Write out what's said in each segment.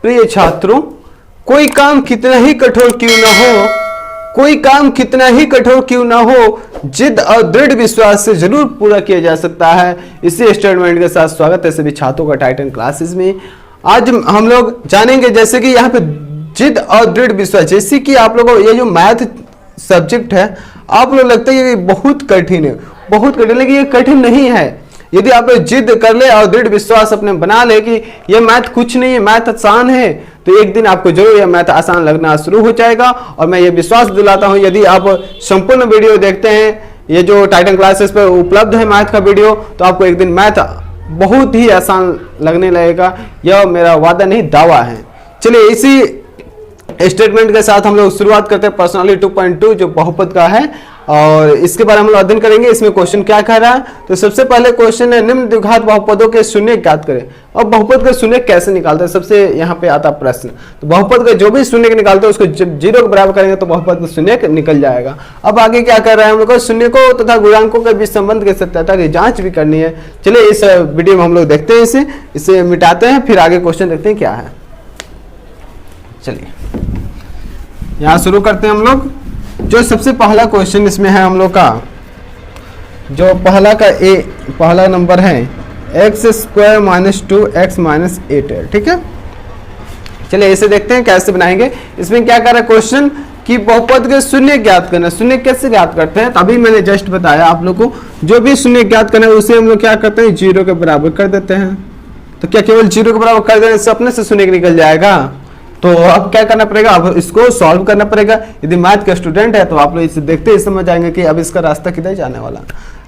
प्रिय छात्रों, कोई काम कितना ही कठोर क्यों ना हो, कोई काम कितना ही कठोर क्यों ना हो, जिद और दृढ़ विश्वास से जरूर पूरा किया जा सकता है। इसी स्टेटमेंट के साथ स्वागत है सभी छात्रों का टाइटन क्लासेस में। आज हम लोग जानेंगे जैसे कि यहाँ पे जिद और दृढ़ विश्वास, जैसे कि आप लोगों को ये जो मैथ सब्जेक्ट है आप लोग लगता है ये बहुत कठिन है, बहुत कठिन, लेकिन ये कठिन नहीं है। यदि आप जिद कर ले और दृढ़ विश्वास अपने बना ले कि ये मैथ कुछ नहीं है, मैथ आसान है, तो एक दिन आपको जरूर यह मैथ आसान लगना शुरू हो जाएगा। और मैं ये विश्वास दिलाता हूँ यदि आप संपूर्ण वीडियो देखते हैं, ये जो टाइटन क्लासेस पर उपलब्ध है मैथ का वीडियो, तो आपको एक दिन मैथ बहुत ही आसान लगने लगेगा। यह मेरा वादा नहीं, दावा है। चलिए इसी स्टेटमेंट के साथ हम लोग शुरुआत करते हैं पर्सनालिटी 2.2 जो बहुपद का है, और इसके बारे में हम लोग अध्ययन करेंगे। इसमें क्वेश्चन क्या कह रहा है, तो सबसे पहले क्वेश्चन है निम्न द्विघात बहुपदों के शून्य ज्ञात करें। और बहुपद का शून्य कैसे निकालते हैं, सबसे यहाँ पे आता प्रश्न। तो बहुपद का जो भी शून्य निकालते हैं उसको जब 0 के बराबर करेंगे तो बहुपद का शून्य निकल जाएगा। अब आगे क्या कर रहा है हम लोग, शून्य को तथा गुणांकों के बीच संबंध की सत्यता की जांच भी करनी है। चलिए इस वीडियो में हम लोग देखते हैं, इसे मिटाते हैं, फिर आगे क्वेश्चन देखते हैं क्या है। चलिए यहाँ शुरू करते हैं हम लोग। जो सबसे पहला क्वेश्चन इसमें है हम लोग का, जो पहला नंबर है x² - 2x - 8 है, ठीक है। चलिए इसे देखते हैं कैसे बनाएंगे। इसमें क्या कर रहा है क्वेश्चन कि बहुपद के शून्य ज्ञात करना। शून्य कैसे ज्ञात करते हैं, तभी मैंने जस्ट बताया आप लोग को। जो भी शून्य ज्ञात करना है उसे हम लोग क्या करते हैं, 0 के बराबर कर देते हैं। तो क्या केवल 0 के बराबर कर देने से अपने से शून्य निकल जाएगा? तो अब क्या करना पड़ेगा, अब इसको सॉल्व करना पड़ेगा। यदि मैथ के स्टूडेंट है तो आप लोग इसे देखते ही समझ जाएंगे कि अब इसका रास्ता किधर जाने वाला।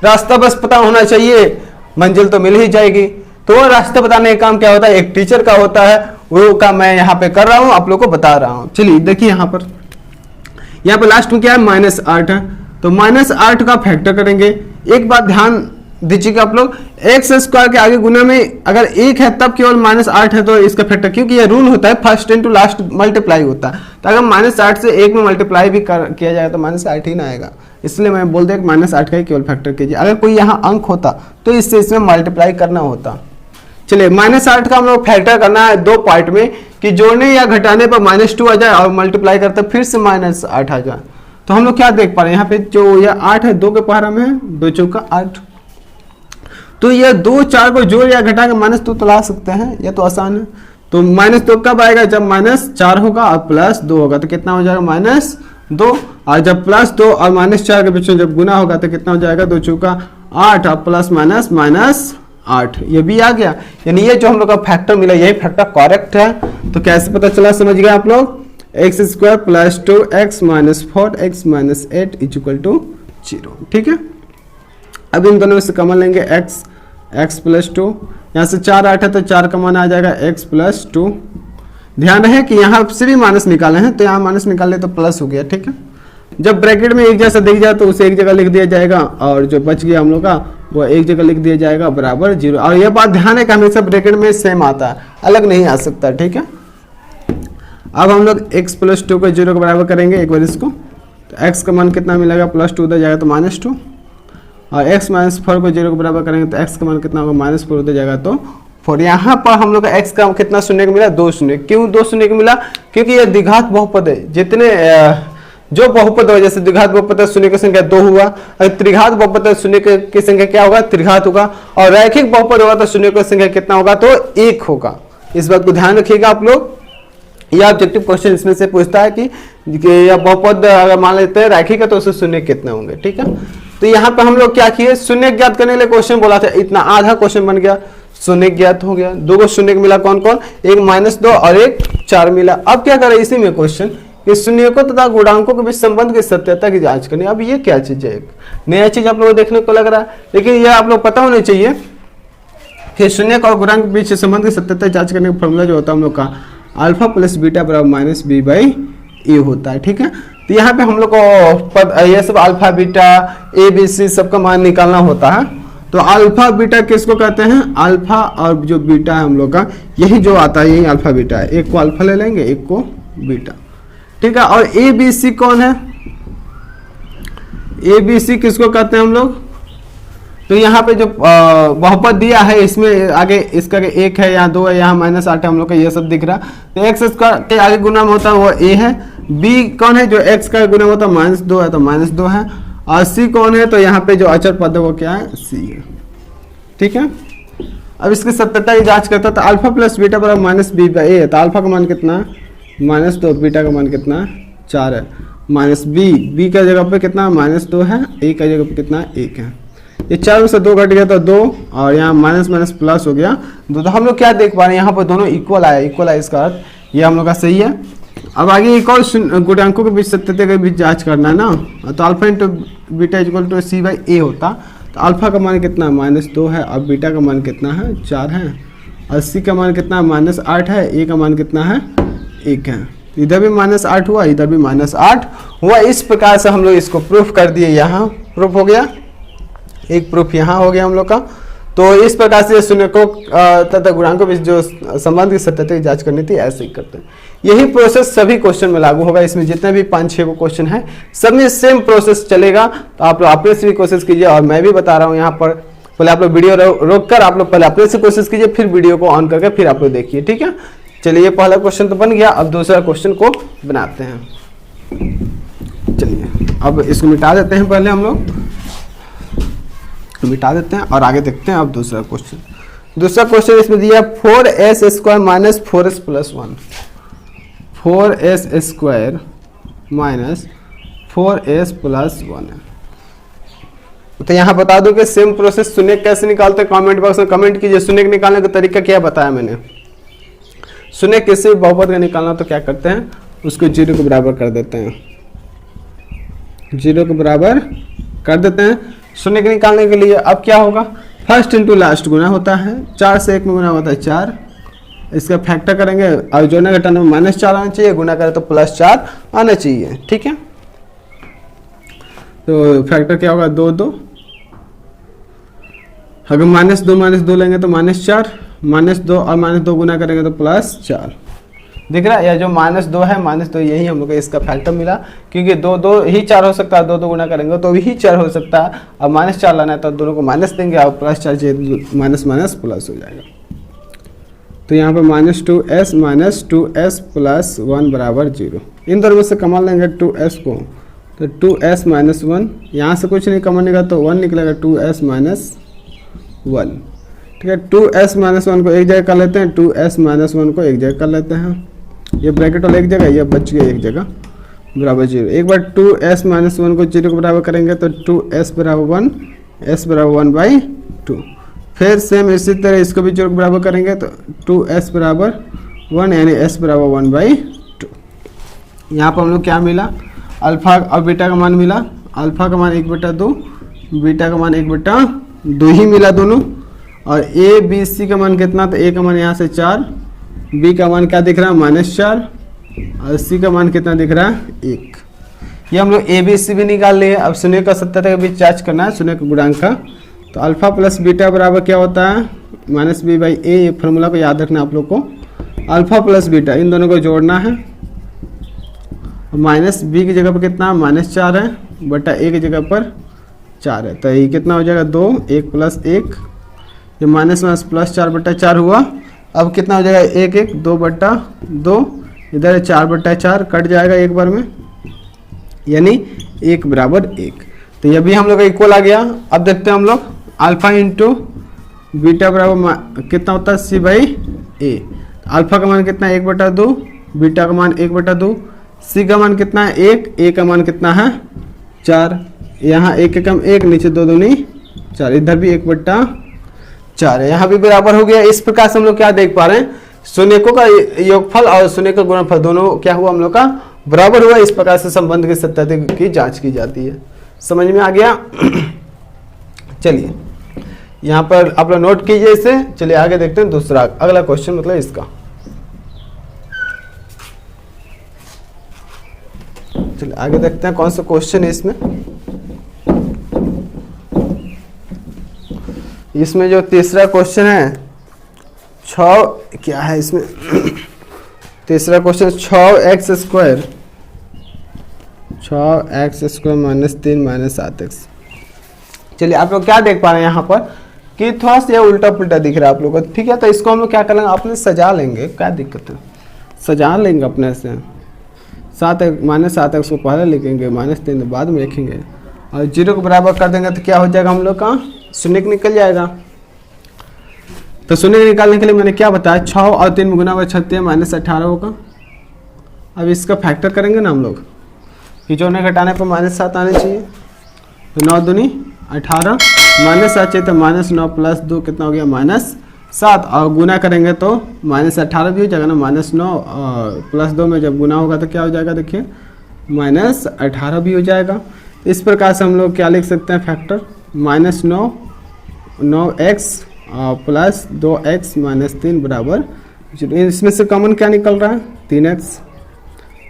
रास्ता बस पता होना चाहिए, मंजिल तो मिल ही जाएगी। तो वो रास्ता बताने का काम क्या होता है, एक टीचर का होता है। वो काम मैं यहाँ पे कर रहा हूँ, आप लोग को बता रहा हूँ। चलिए देखिए यहाँ पर लास्ट में क्या है, -8 है। तो -8 का फैक्टर करेंगे। एक बात ध्यान दीजिएगा आप लोग, x² के आगे गुना में अगर 1 है तब केवल -8 है तो इसका फैक्टर, क्योंकि ये रूल होता है फर्स्ट इनटू लास्ट मल्टीप्लाई होता है। तो अगर -8 से 1 में मल्टीप्लाई भी किया जाए तो -8 ही ना आएगा, इसलिए मैं बोल दिया कि -8 का ही केवल फैक्टर कीजिए। अगर कोई यहाँ अंक होता तो इससे इसमें मल्टीप्लाई करना होता। चलिए -8 का हम लोग फैक्टर करना है 2 पार्ट में, कि जोड़ने या घटाने पर -2 आ जाए और मल्टीप्लाई करते फिर से -8 आ जाए। तो हम लोग क्या देख पा रहे हैं यहाँ पे, जो यह 8 है 2 के पहाड़ा में है, 2 चौका 8। तो ये 2 4 को जोड़ या घटा के -2 तो ला सकते हैं, ये तो आसान है। तो -2 कब आएगा, जब -4 होगा और +2 होगा तो कितना हो जाएगा, -2। और जब +2 और -4 के बीच में जब गुना होगा तो कितना हो जाएगा, 2 चौका 8 और प्लस माइनस -8, ये भी आ गया। यानी ये जो हम लोग का फैक्टर मिला यही फैक्टर करेक्ट है। तो कैसे पता चला, समझ गए आप लोग, x² + 2x - 4x - 8 = 0, ठीक है। अब इन दोनों में से कॉमन लेंगे x + 2, यहाँ से 4 8 है तो 4 कॉमन आ जाएगा, x + 2। ध्यान रहे कि यहाँ से भी माइनस निकाले हैं तो यहाँ माइनस निकाले तो प्लस हो गया, ठीक है। जब ब्रैकेट में एक जैसा दिख जाए तो उसे एक जगह लिख दिया जाएगा, और जो बच गया हम लोग का वो एक जगह लिख दिया जाएगा बराबर 0। और यह बात ध्यान है कि हमेशा ब्रैकेट में सेम आता है, अलग नहीं आ सकता, ठीक है। अब हम लोग x + 2 को 0 के बराबर करेंगे एक बार इसको, तो x का मान कितना मिलेगा, +2 उधर जाएगा तो -2, और x - 4 को 0 के बराबर करेंगे तो x का मान कितना होगा, -4 उधर जाएगा तो 4। यहाँ पर हम लोग का x का कितना शून्य का मिला, 2 शून्य। क्यों 2 शून्य का मिला, क्योंकि यह द्विघात बहुपद है। जितने जो बहुपद हो, जैसे द्विघात बहुपद है शून्य की संख्या 2 हुआ, और त्रिघात बहुपद है शून्य की संख्या क्या होगा, त्रिघात होगा, और रैखिक बहुपद होगा तो शून्य की संख्या कितना होगा, तो 1 होगा। इस बात को ध्यान रखिएगा आप लोग। यह ऑब्जेक्टिव क्वेश्चन इसमें से पूछता है कि यह बहुपद अगर मान लेते हैं रैखिक है तो उससे शून्य कितने होंगे, ठीक है। तो यहाँ पे हम लोग क्या किए, शून्य ज्ञात करने के लिए क्वेश्चन बोला था, इतना आधा क्वेश्चन बन गया, शून्य ज्ञात हो गया। 2 को शून्य मिला, कौन कौन, एक -2 और एक 4 मिला। अब क्या करें इसी में क्वेश्चन कि शून्य को तथा गुणांकों के बीच संबंध की सत्यता की जांच करनी। अब ये क्या चीज है, एक नया चीज आप लोगों को देखने को लग रहा है, लेकिन ये आप लोग पता होना चाहिए कि शून्य और गुणांक के बीच संबंध की सत्यता की जांच करने का फॉर्मूला जो होता है हम लोग का α + β = -b/a होता है, ठीक है। तो यहाँ पे हम लोग को ये सब alpha beta A B C सबका मान निकालना होता है। तो अल्फा बीटा किसको कहते हैं, अल्फा और जो बीटा है हम लोग का यही जो आता है यही अल्फा बीटा है। एक को अल्फा ले लेंगे, एक को बीटा, ठीक है। और ए बी सी कौन है, ए बी सी किसको कहते हैं हम लोग, तो यहाँ पे जो बहुपद दिया है इसमें आगे इसका 1 है, यहाँ 2 है, यहाँ -8 है, हम लोग का ये सब दिख रहा। तो एक्स स्क्वायर के आगे गुना में होता है वो a है। b कौन है जो x का गुना होता है -2 है तो -2 है। और c कौन है तो यहाँ पे जो अचर पद है वो क्या है c है। ठीक है, अब इसकी सत्यता की जांच करता है तो अल्फा प्लस बीटा बराबर -b/a है। तो अल्फा का मान कितना है -2, बीटा का मान कितना है 4 है, -b का जगह पे कितना -2 है, a का जगह पे कितना 1 है। ये 4 में से 2 घट गया तो 2 और यहाँ माइनस माइनस प्लस हो गया 2। तो हम लोग क्या देख पा रहे हैं यहाँ पर दोनों इक्वल आया, इक्वल आया, इसका अर्थ ये हम लोग का सही है। अब आगे एक और गुणांकों के बीच सत्यता के बीच जांच करना है ना। तो alpha into beta equal to c/a होता। तो अल्फा का मान कितना -2 है और बीटा का मान कितना है 4 है और c का मान कितना -8 है, a का मान कितना है 1 है। इधर भी -8 हुआ, इधर भी -8 हुआ। इस प्रकार से हम लोग इसको प्रूफ कर दिए, यहाँ प्रूफ हो गया, एक प्रूफ यहाँ हो गया हम लोग का। तो इस प्रकार से शून्यकों तथा गुणांकों के बीच जो संबंध की सत्यता की जांच करनी थी ऐसे ही करते हैं। यही प्रोसेस सभी क्वेश्चन में लागू होगा। इसमें जितने भी 5-6 को क्वेश्चन है सब में सेम प्रोसेस चलेगा। तो आप लोग अपने से भी कोशिश कीजिए और मैं भी बता रहा हूँ यहाँ पर। पहले आप लोग वीडियो रोक कर आप लोग पहले अपने से कोशिश कीजिए, फिर वीडियो को ऑन करके फिर आप लोग देखिए। ठीक है, चलिए पहला क्वेश्चन तो बन गया। अब दूसरा क्वेश्चन को बनाते हैं। चलिए अब इसको मिटा देते हैं, पहले हम लोग मिटा देते हैं और आगे देखते हैं। अब दूसरा क्वेश्चन इसमें दिया 4s² - 4s + 1, 4s² - 4s + 1 है। तो यहाँ बता दो कि सेम प्रोसेस शून्य कैसे निकालते हैं, कमेंट बॉक्स में कमेंट कीजिए। शून्य निकालने का तरीका क्या बताया मैंने। शून्य किसी बहुपद का निकालना तो क्या करते हैं, उसको 0 के बराबर कर देते हैं, 0 के बराबर कर देते हैं शून्य के निकालने के लिए। अब क्या होगा, फर्स्ट इंटू लास्ट गुना होता है, 4 से 1 में गुना होता है 4, इसका फैक्टर करेंगे और जोड़ने घटाने में -4 आना चाहिए, गुना करें तो +4 आना चाहिए। ठीक है, तो फैक्टर क्या होगा 2 2, अगर -2 लेंगे तो -4, -2 और -2 गुना करेंगे तो +4 दिख रहा है। या जो -2 है -2 यही हम लोग को इसका फैक्टर मिला, क्योंकि 2 2 ही 4 हो सकता है, 2 2 गुना करेंगे तो भी 4 हो सकता है। अब -4 लाना है तो दोनों को माइनस देंगे और +4 माइनस माइनस प्लस हो जाएगा। तो यहाँ पे -2s - 2s + 1 बराबर 0। इन दोनों में से कॉमन लेंगे 2s को, तो 2s - 1, यहाँ से कुछ नहीं कॉमन निकला तो 1 निकलेगा, 2s - 1। ठीक है, 2s - 1 को एक जगह कर लेते हैं, 2s - 1 को एक जगह कर लेते हैं। ये ब्रैकेट वाला एक जगह, ये बच गया एक जगह, बराबर 0। एक बार 2s - 1 को 0 के बराबर करेंगे तो 2s बराबर 1, s बराबर 1/2। फिर सेम इसी तरह इसको भी 0 के बराबर करेंगे तो 2s बराबर 1 यानी s बराबर 1/2। यहाँ पर हम लोग क्या मिला, अल्फा और बीटा का मान मिला। अल्फा का मान 1/2, बीटा का मान 1/2 ही मिला दोनों। और a b c का मान कितना, तो a का मान यहाँ से 4, b का मान क्या दिख रहा है -4 और c का मान कितना दिख रहा है 1। ये हम लोग a b c भी निकाल लिए। अब शून्य का सत्यता के बीच जांच करना है शून्य के गुणांक का। तो अल्फा प्लस बीटा बराबर क्या होता है -b/a। ये फॉर्मूला को याद रखना आप लोग को। अल्फा प्लस बीटा इन दोनों को जोड़ना है, -b की जगह पर कितना -4 है बटा a की जगह पर 4 है। तो ये कितना हो जाएगा 2, 1 + 1, ये -+4 बटा 4 हुआ। अब कितना हो जाएगा 1 1, 2/2, इधर 4/4 कट जाएगा एक बार में, यानी 1 बराबर 1। तो ये भी हम लोग का इक्वल आ गया। अब देखते हैं हम लोग अल्फा इंटू बीटा बराबर कितना होता है c/a। अल्फा का मान कितना है 1/2, बीटा का मान 1/2, c का मान कितना है 1, a का मान कितना है 4। यहाँ 1 एकम 1, नीचे 2 दूनी 4, इधर भी 1/4 है, यहाँ भी बराबर हो गया। इस प्रकार से हम लोग क्या देख पा रहे हैं, शून्यकों का योगफल और शून्य का गुणनफल दोनों क्या हुआ हम लोग का बराबर हुआ। इस प्रकार से संबंध की सत्यता की जांच की जाती है। समझ में आ गया। चलिए यहाँ पर आप लोग नोट कीजिए इसे। चलिए आगे देखते हैं दूसरा अगला क्वेश्चन, मतलब इसका। चलिए आगे देखते हैं कौन सा क्वेश्चन है इसमें। इसमें जो तीसरा क्वेश्चन है 6 क्या है इसमें तीसरा क्वेश्चन 6x² - 3 - 7x। चलिए आप लोग क्या देख पा रहे हैं यहाँ पर कि थोड़ा सा उल्टा पुल्टा दिख रहा है आप लोगों को, ठीक है। तो इसको हम लोग क्या करेंगे, अपने सजा लेंगे, क्या दिक्कत है, सजा लेंगे अपने से। 7x को पहले लिखेंगे, -3 बाद में लिखेंगे, और 0 को बराबर कर देंगे तो क्या हो जाएगा हम लोग का, शून्य निकल जाएगा। तो शून्य निकालने के लिए मैंने क्या बताया, 6 और 3 में गुना हुआ 36 -18 होगा। अब इसका फैक्टर करेंगे ना हम लोग, कि जोड़ने घटाने पर -7 आने चाहिए, तो 9 दूनी 18, -7 चाहिए तो -9 + 2 कितना हो गया, -7, और गुना करेंगे तो -18 भी हो जाएगा ना, -9 + 2 में जब गुना होगा तो क्या हो जाएगा, देखिए -18 भी हो जाएगा। इस प्रकार से हम लोग क्या लिख सकते हैं फैक्टर, -9x + 2x - 3 बराबर 0। इसमें से कॉमन क्या निकल रहा है, 3x,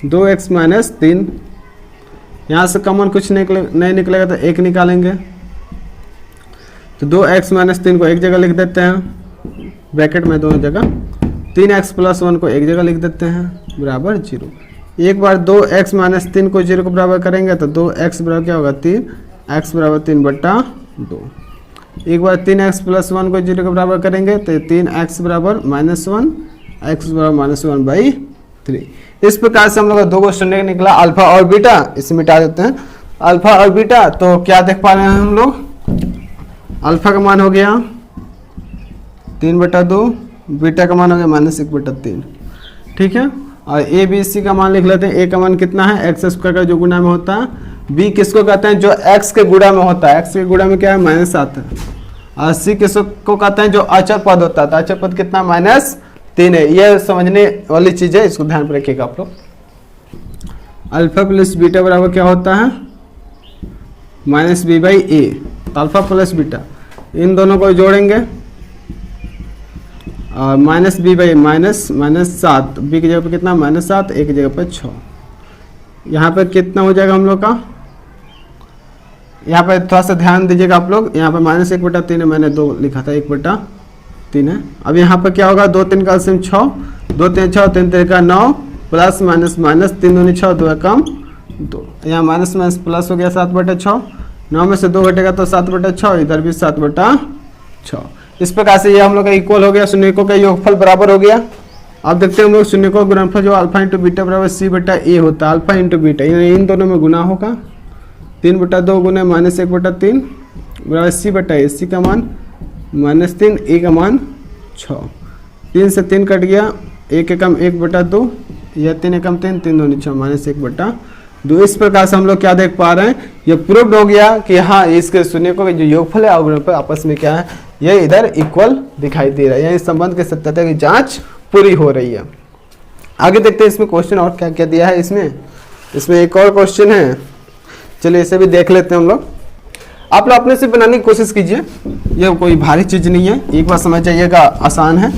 2x - 3, यहाँ से कॉमन कुछ नहीं निकलेगा तो 1 निकालेंगे, तो 2x - 3 को एक जगह लिख देते हैं ब्रैकेट में दोनों जगह, 3x + 1 को एक जगह लिख देते हैं बराबर 0। एक बार 2x - 3 को 0 को बराबर करेंगे तो 2x बराबर क्या होगा, 3, x बराबर 3/2। एक बार 3x + 1 को 0 के बराबर करेंगे तो 3x बराबर -1, x बराबर -1/3। इस प्रकार से हम लोग का 2 क्वेश्चन निकला, अल्फा और बीटा। इसे मिटा देते हैं, अल्फा और बीटा। तो क्या देख पा रहे हैं हम लोग, अल्फा का मान हो गया 3/2, बीटा का मान हो गया -1/3, ठीक है। और ए बी सी का मान लिख लेते हैं। ए का मान कितना है, x² का जो गुणा में होता है, बी किसको कहते हैं, जो x के गुणा में होता है, x के गुणा में क्या है, -7 है, और सी किसको कहते हैं, जो अचर पद होता है, तो अचर पद कितना, -3 है। यह समझने वाली चीज है, इसको ध्यान पर रखिएगा आप लोग। अल्फा प्लस बीटा बराबर क्या होता है, -b/a। तो अल्फा प्लस बीटा इन दोनों को जोड़ेंगे, और -b/a -7, b की जगह पे कितना, -7, a की जगह पे 6। यहाँ पे कितना हो जाएगा हम लोग का, यहाँ पे थोड़ा सा ध्यान दीजिएगा आप लोग, यहाँ पे -1/3 है, मैंने 2 लिखा था, 1/3 है। अब यहाँ पे क्या होगा, 2 3 का LCM 6, 2 3 6, 3 3 का 9, प्लस माइनस माइनस, 3 दूनी 6, 2 कम 2, यहाँ माइनस माइनस प्लस हो गया 7/6, 9 में से 2 घटेगा तो 7/6, इधर भी 7/6। इस प्रकार से ये हम लोग का इक्वल हो गया, शून्यकों का योगफल बराबर हो गया। अब देखते हैं हम लोग शून्यकों का गुणनफल, जो अल्फा इंटू बीटा बराबर c/a होता है, अल्फा इंटू बीटा, इन दोनों में गुना होगा, 3/2 गुना -1/3 बराबर c/a, c का मान -3, a का मान 6, 3 से 3 कट गया, 1 एकम 1/2, यह 3 एकम 3, 3 दूनी 6, -1/2। इस प्रकार से हम लोग क्या देख पा रहे हैं, ये प्रूव्ड हो गया कि हाँ इसके शून्यकों का जो योगफल है गुणनफल आपस में क्या है, ये इधर इक्वल दिखाई दे रहा है, यानी इस संबंध की सत्यता की जांच पूरी हो रही है। आगे देखते हैं इसमें क्वेश्चन और क्या क्या दिया है। इसमें एक और क्वेश्चन है, चलिए इसे भी देख लेते हैं हम लोग। आप लोग अपने से बनाने की कोशिश कीजिए, यह कोई भारी चीज नहीं है, एक बार समझ जाइएगा, आसान है।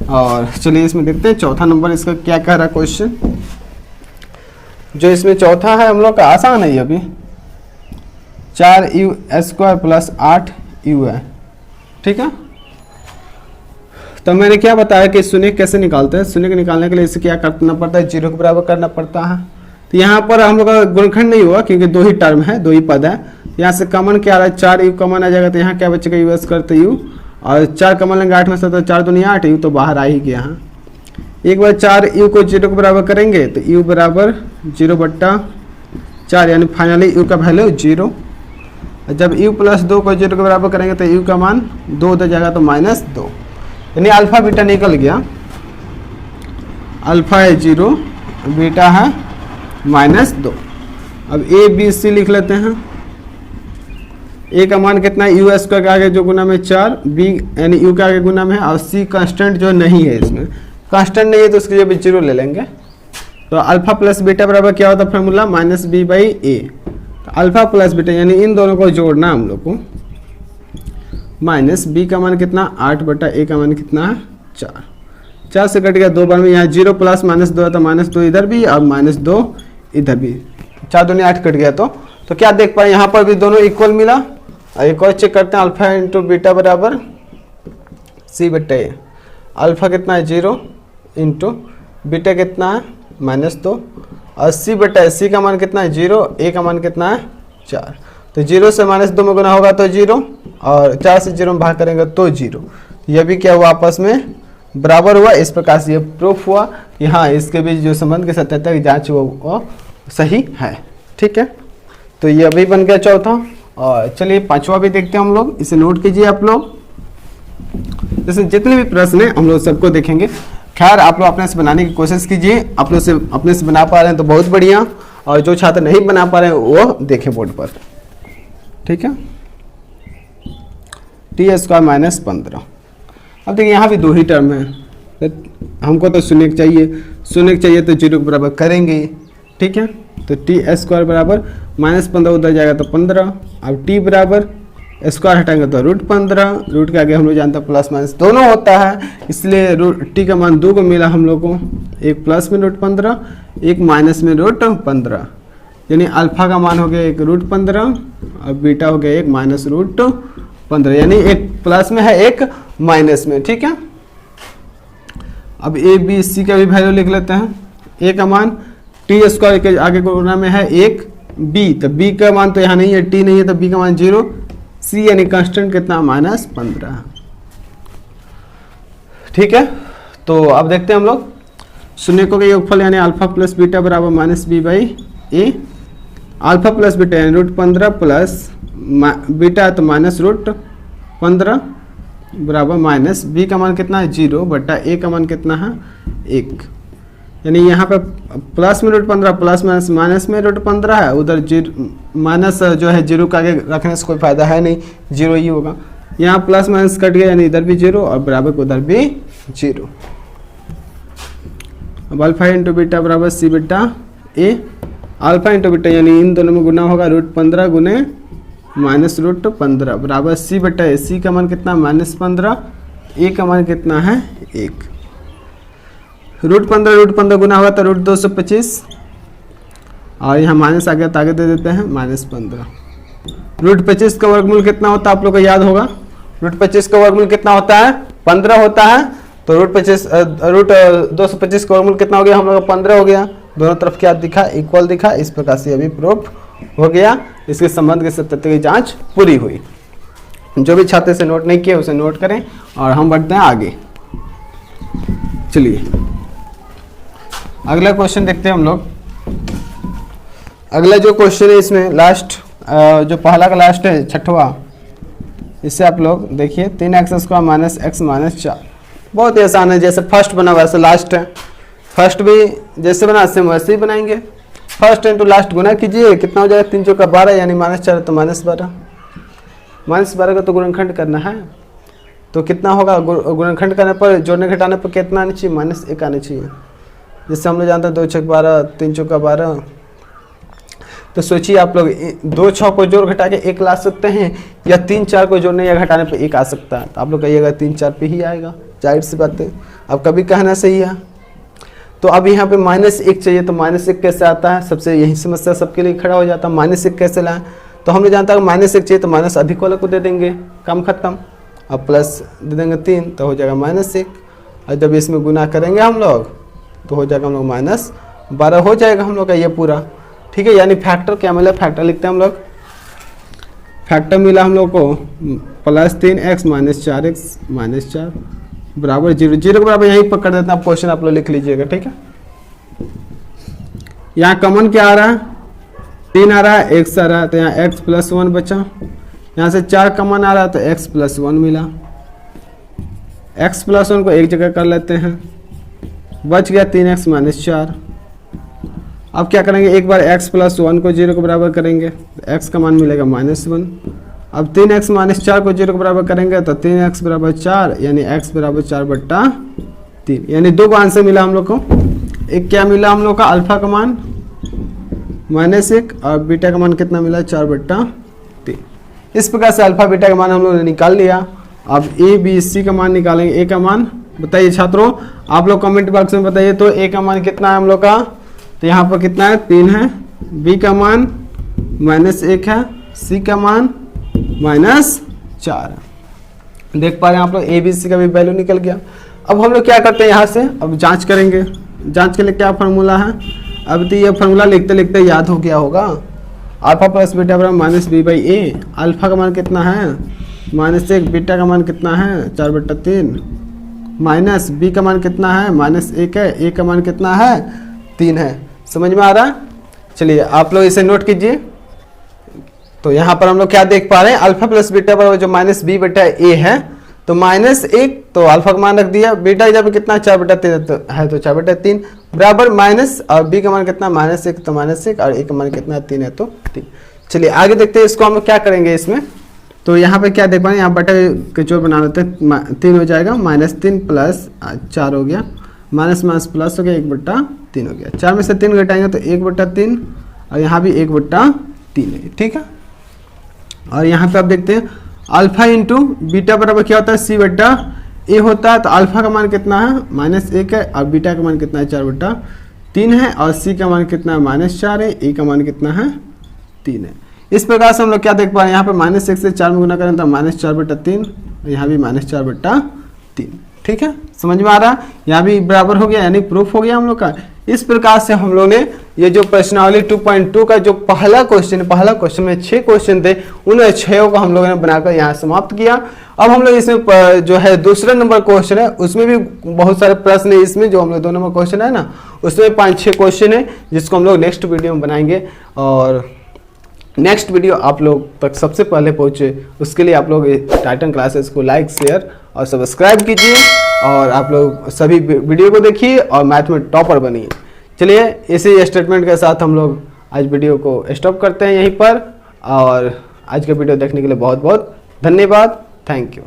और चलिए इसमें देखते हैं चौथा नंबर इसका क्या कह रहा है क्वेश्चन। जो इसमें चौथा है हम लोग का आसान है, ये अभी 4u² + 8u है, ठीक है। तो मैंने क्या बताया कि शून्य कैसे निकालते हैं, शून्य को निकालने के लिए इसे क्या करना पड़ता है, 0 के बराबर करना पड़ता है। तो यहाँ पर हम लोग का गुणनखंड नहीं हुआ क्योंकि 2 ही टर्म है, 2 ही पद है। यहाँ से कॉमन क्या आ रहा है, 4u कॉमन आ जाएगा, तो यहाँ क्या बचेगा, यूएस करते u, और 4 कॉमन लेंगे 8 में से, तो 4 दूनी 8, u तो बाहर आ ही गया। यहाँ एक बार 4u को 0 के बराबर करेंगे तो u बराबर 0/4, यानी फाइनली u का वैल्यू 0। जब u + 2 को 0 के बराबर करेंगे तो u का मान 2 हो जाएगा, तो -2, यानी अल्फा बीटा निकल गया। अल्फा है 0, बीटा है -2। अब a b c लिख लेते हैं। a का मान कितना है, u² के आगे जो गुना में 4, b यानी u के आगे गुना में है, और c कांस्टेंट जो नहीं है, इसमें कांस्टेंट नहीं है तो उसके लिए 0 ले लेंगे। तो अल्फा प्लस बीटा बराबर क्या होता है फॉर्मूला, -b/a। तो अल्फा प्लस बीटा यानी इन दोनों को जोड़ना हम लोग को, -b का मान कितना 8/a का मान कितना है 4, 4 से कट गया 2 बार में, यहाँ 0 + -2 तो -2 इधर भी और -2 इधर भी, 4 दूनी 8 कट गया। तो क्या देख पाए यहाँ पर भी दोनों इक्वल मिला। और एक और चेक करते हैं, अल्फा इंटू बीटा बराबर c/a। अल्फा कितना है 0 इंटू बीटा कितना है -2, और c/a, c का मान कितना है 0, a का मान कितना है 4। तो 0 से -2 में गुना होगा तो 0, और 4 से 0 में भाग करेंगे तो 0। यह भी क्या हुआ, आपस में बराबर हुआ। इस प्रकार से ये प्रूफ हुआ कि हाँ इसके बीच जो संबंध की सत्यता की जांच वो सही है। ठीक है, तो ये अभी बन गया चौथा। और चलिए पांचवा भी देखते हैं हम लोग, इसे नोट कीजिए आप लोग। जैसे जितने भी प्रश्न हैं हम लोग सबको देखेंगे। खैर आप लोग अपने से बनाने की कोशिश कीजिए, आप लोग से अपने से बना पा रहे हैं तो बहुत बढ़िया, और जो छात्र नहीं बना पा रहे हैं वो देखें बोर्ड पर। ठीक है, टी स्क्वायर माइनस 15। अब देखिए यहाँ भी दो ही टर्म है, तो हमको तो शून्य चाहिए, तो 0 के बराबर करेंगे। ठीक है, तो टी स्क्वायर बराबर -15 उधर जाएगा तो 15। अब टी बराबर स्क्वायर हटाएंगे तो √15, रूट के आगे हम लोग जानते हैं प्लस माइनस दोनों होता है, इसलिए टी का मान 2 को मिला हम लोग को, एक प्लस में √15, एक माइनस में √15, यानी अल्फा का मान हो गया एक √15 और बीटा हो गया एक माइनस √15, यानी एक प्लस में है एक माइनस में। ठीक है, अब ए बी सी का भी वैल्यू लिख लेते हैं। ए का मान टी स्क्वायर के आगे गुणा में है एक, बी तो बी का मान तो यहाँ नहीं है, टी नहीं है तो बी का मान 0, सी यानी कांस्टेंट कितना -15। ठीक है, तो अब देखते हैं हम लोग शून्यकों का योगफल यानी अल्फा प्लस बीटा बराबर -b/a, अल्फा प्लस बीटा यानी √15 प्लस बीटा तो -√15 बराबर माइनस, बी का मान कितना है 0 बटा ए का मान कितना है 1, यानी यहाँ पे प्लस में √15 प्लस माइनस में √15 है, उधर माइनस जो है 0 का आगे रखने से कोई फायदा है नहीं, 0 ही होगा। यहाँ प्लस माइनस कट गया यानी इधर भी 0 और बराबर को उधर भी 0। अब अल्फा इंटू बीटा बराबर c beta a, alpha into beta यानी इन दोनों में गुना होगा √15 गुने -√15 बराबर सी बटा ए, सी का मान कितना -15, ए का मान कितना है 1। √15 गुना होगा तो √225 और यहाँ माइनस आ गया तो आगे दे देते हैं -15। √25 का वर्गमूल कितना होता है आप लोग को याद होगा, √25 का वर्गमूल कितना होता है 15 होता है, तो √225 का वर्गमूल कितना हो गया हम लोग का 15 हो गया। दोनों तरफ क्या दिखा, इक्वल दिखा। इस प्रकार से अभी प्रूफ हो गया, इसके संबंध की सत्यता की जांच पूरी हुई। जो भी छात्र से नोट नहीं किए उसे नोट करें और हम बढ़ते हैं आगे। चलिए अगला क्वेश्चन देखते हैं हम लोग। अगला जो क्वेश्चन है इसमें लास्ट जो पहला का लास्ट है छठवा, इससे आप लोग देखिए 3x² - x - 4 बहुत ही आसान है, जैसे फर्स्ट बना वैसे लास्ट है। फर्स्ट भी जैसे बना सेम वैसे ही बनाएंगे, फर्स्ट इंटू लास्ट गुना कीजिए, कितना हो जाएगा 3 चौका 12 यानी -4 तो -12, -12 का तो गुणनखंड करना है, तो कितना होगा गुणनखंड करने पर जोड़ने घटाने पर कितना आना चाहिए -1 आना चाहिए। जैसे हम लोग जानते हैं 2 छक 12 3 चौका 12, तो सोचिए आप लोग 2 6 को जोड़ घटा के 1 ला सकते हैं या 3 4 को जोड़ने या घटाने पर 1 आ सकता है, तो आप लोग कहिएगा 3 4 पे ही आएगा, जाहिर सी बात है। अब कभी कहना सही है, तो अब यहाँ पे -1 चाहिए तो -1 कैसे आता है, सबसे यही समस्या सबके लिए खड़ा हो जाता है, -1 कैसे लाएं। तो हमने जानता है -1 चाहिए तो माइनस अधिक वाला को दे देंगे, काम खत्म। अब प्लस दे देंगे 3 तो हो जाएगा -1, और जब इसमें गुना करेंगे हम लोग तो हो जाएगा हम लोग -12 हो जाएगा हम लोग का ये पूरा। ठीक है, यानी फैक्टर क्या मिला, फैक्टर लिखते हैं हम लोग। फैक्टर मिला हम लोग को +3x - 4x - 4 बराबर 0, 0 के बराबर यहीं पकड़ देते हैं। आप क्वेश्चन आप लोग लिख लीजिएगा। ठीक है, यहाँ कॉमन क्या आ रहा है 3 आ रहा है, x आ रहा है, तो यहाँ x + 1 बचा। यहाँ से 4 कॉमन आ रहा है तो x + 1 मिला, x + 1 को एक जगह कर लेते हैं, बच गया 3x - 4। अब क्या करेंगे, एक बार x + 1 को 0 के बराबर करेंगे तो x का मान मिलेगा -1। अब 3x - 4 को 0 के बराबर करेंगे तो 3x बराबर 4 यानी x बराबर 4/3, यानी 2 का आंसर मिला हम लोग को। एक क्या मिला हम लोग का अल्फा का मान -1 और बीटा का मान कितना मिला 4/3। इस प्रकार से अल्फा बीटा का मान हम लोग ने निकाल लिया। अब ए बी सी का मान निकालेंगे। ए का मान बताइए छात्रों, आप लोग कमेंट बॉक्स में बताइए तो ए का मान कितना है हम लोग का, तो यहाँ पर कितना है 3 है, बी का मान -1 है, सी का मान -4 है। देख पा रहे हैं आप लोग ए बी सी का भी वैल्यू निकल गया। अब हम लोग क्या करते हैं यहाँ से, अब जांच करेंगे। जांच के लिए क्या फार्मूला है, अब तो ये फार्मूला लिखते लिखते याद हो गया होगा। अल्फा प्लस बीटा बराबर minus b by a. Alpha का मान कितना है -1, बीटा का मान कितना है 4/3, माइनस बी का मान कितना है -1 है, ए का मान कितना है 3 है। समझ में आ रहा है? चलिए आप लोग इसे नोट कीजिए। तो यहाँ पर हम लोग क्या देख पा रहे हैं, अल्फा प्लस बीटा बराबर जो -b/a है, तो -1 तो अल्फा का मान रख दिया, बीटा जब कितना 4/3 है तो 4/3 बराबर माइनस, और बी का मान कितना -1 तो -1, और ए का मान कितना 3 है तो 3। चलिए आगे देखते हैं इसको हम क्या करेंगे इसमें। तो यहाँ पे क्या देख पा रहे हैं, यहाँ बटे के जोड़ बना लेते हैं, 3 हो जाएगा, -3 प्लस 4 हो गया, माइनस माइनस प्लस हो गया, 1/3 हो गया। 4 में से 3 घटाएंगे तो 1/3, और यहाँ भी 1/3 है, ठीक है। और यहाँ पे आप देखते हैं अल्फा इंटू बीटा बराबर क्या होता है c/a होता है। तो अल्फा का मान कितना है -1 है, और बीटा का मान कितना है 4/3 है, और c का मान कितना है -4 है, ए का मान कितना है 3 है। इस प्रकार से हम लोग क्या देख पा रहे हैं, यहाँ पे -1 से 4 में गुना करें तो -4/3, यहाँ भी -4/3, ठीक है। समझ में आ रहा है? यहाँ भी बराबर हो गया, यानी प्रूफ हो गया हम लोग का। इस प्रकार से हम लोग ने ये जो प्रश्नावली 2.2 का जो पहला क्वेश्चन में 6 क्वेश्चन थे, उन 6 को हम लोगों ने बनाकर यहाँ समाप्त किया। अब हम लोग इसमें जो है दूसरा नंबर क्वेश्चन है, उसमें भी बहुत सारे प्रश्न है। इसमें जो हम लोग 2 नंबर क्वेश्चन है ना, उसमें 5-6 क्वेश्चन है, जिसको हम लोग नेक्स्ट वीडियो में बनाएंगे। और नेक्स्ट वीडियो आप लोग तक सबसे पहले पहुंचे, उसके लिए आप लोग टाइटन क्लासेस को लाइक, शेयर और सब्सक्राइब कीजिए, और आप लोग सभी वीडियो को देखिए और मैथ में टॉपर बनिए। चलिए इसी स्टेटमेंट के साथ हम लोग आज वीडियो को स्टॉप करते हैं यहीं पर। और आज का वीडियो देखने के लिए बहुत बहुत धन्यवाद। Thank you.